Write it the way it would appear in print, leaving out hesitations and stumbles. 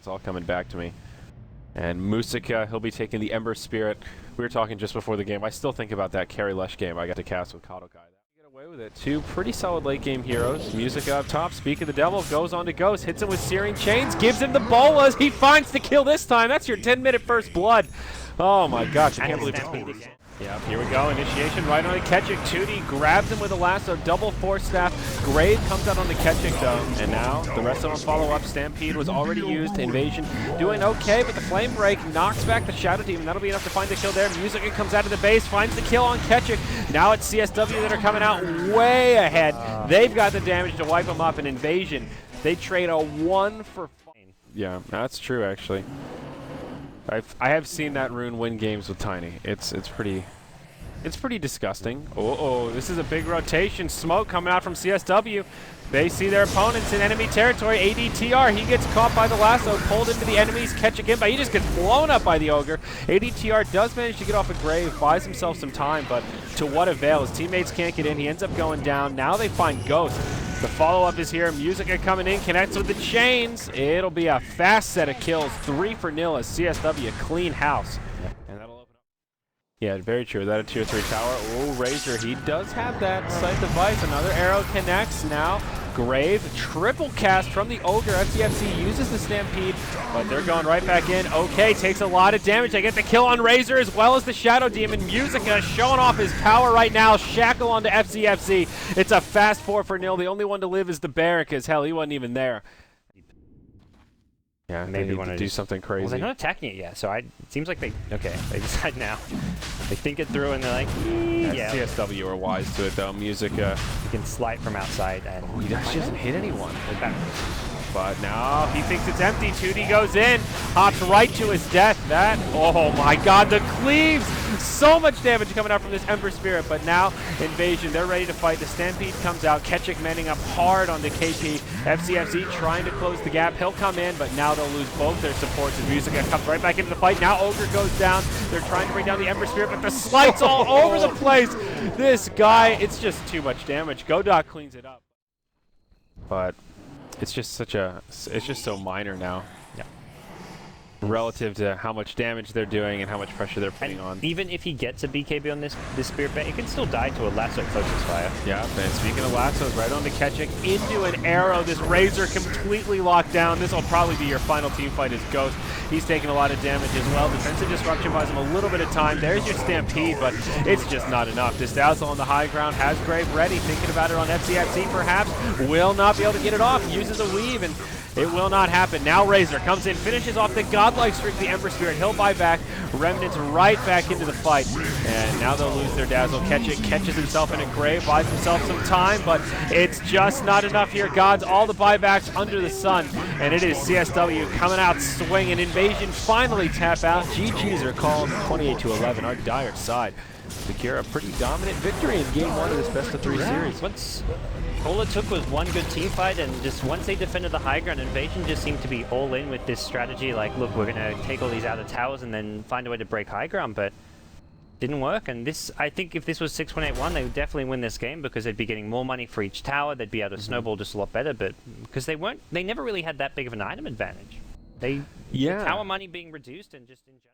It's all coming back to me. And Musica, he'll be taking the Ember Spirit. We were talking just before the game. I still think about that Carry Lush game I got to cast with Kadokai. Get away with it. Two pretty solid late game heroes. Musica up top. Speak of the Devil goes on to Ghost. Hits him with Searing Chains. Gives him the bolas. He finds the kill this time. That's your 10-minute first blood. Oh my gosh. I can't believe it. Yeah, here we go. Initiation right on the Ketchik. 2D grabs him with a lasso. Double force staff. Grave comes out on the Ketchik though. And now the rest of them follow up. Stampede was already used. Invasion doing okay, but the Flame Break knocks back the Shadow Demon. That'll be enough to find the kill there. Musica comes out of the base, finds the kill on Ketchik. Now it's CSW that are coming out way ahead. They've got the damage to wipe them up. And Invasion, they trade a 1 for 5. Yeah, that's true actually. I have seen that rune win games with Tiny. It's pretty disgusting. Oh, this is a big rotation. Smoke coming out from CSW. They see their opponents in enemy territory. ADTR, he gets caught by the lasso, pulled into the enemies, catch again, but he just gets blown up by the Ogre. ADTR does manage to get off a grave, buys himself some time, but to what avail? His teammates can't get in. He ends up going down. Now they find Ghost. The follow-up is here. Musica coming in, connects with the chains. It'll be a fast set of kills. 3-0 as CSW clean house. And that'll open up. Yeah, very true. That a tier 3 tower. Oh, Razor, he does have that sight device. Another arrow connects. Now, Grave, triple cast from the Ogre. FCFC uses the Stampede, but they're going right back in. Okay, takes a lot of damage. They get the kill on Razor as well as the Shadow Demon. Musica showing off his power right now. Shackle onto FCFC. It's a fast 4-0. The only one to live is the Bear, because hell, he wasn't even there. Yeah, maybe want to do something crazy. Well, they're not attacking it yet, so it seems like they decide now. They think it through and they're like, yeah. CSW are wise to it though. Musica, he can slight from outside and he actually doesn't hit anyone. But now he thinks it's empty. 2D goes in, hops right to his death. Oh my god, the cleaves! So much damage coming out from this Ember Spirit, but now Invasion, they're ready to fight. The Stampede comes out, Ketchik manning up hard on the KP. FCFC trying to close the gap. He'll come in, but now they'll lose both their supports as Musica comes right back into the fight. Now Ogre goes down. They're trying to bring down the Ember Spirit, but the slights all over the place. This guy, it's just too much damage. Godot cleans it up. But it's just so minor now. Yeah. Relative to how much damage they're doing and how much pressure they're putting on. Even if he gets a BKB on this Spirit Bet, he can still die to a lasso focus fire. Yeah, and speaking of lassos, right on to Ketchik, into an arrow. This Razor completely locked down. This will probably be your final team fight as Ghost. He's taking a lot of damage as well. Defensive Disruption buys him a little bit of time. There's your Stampede, but it's just not enough. This Dazzle on the high ground has Grave ready, thinking about it on FCFC perhaps. Will not be able to get it off. Uses a weave, and it will not happen. Now Razor comes in, finishes off the godlike streak of the Ember Spirit. He'll buy back. Remnants right back into the fight. And now they'll lose their Dazzle. Ketchik catches himself in a grave, buys himself some time, but it's just not enough here. Gods, all the buybacks under the sun. And it is CSW coming out swinging. Invasion finally tap out. GGs are called 28-11, our dire side. Secure a pretty dominant victory in game 1 of this best-of-3 series. All it took was one good team fight, and just once they defended the high ground, Invasion just seemed to be all in with this strategy, like, look, we're going to take all these outer towers and then find a way to break high ground, but didn't work. And this, I think if this was 6-1-8-1, they would definitely win this game because they'd be getting more money for each tower, they'd be able to snowball just a lot better, but because they never really had that big of an item advantage. The tower money being reduced and just in general.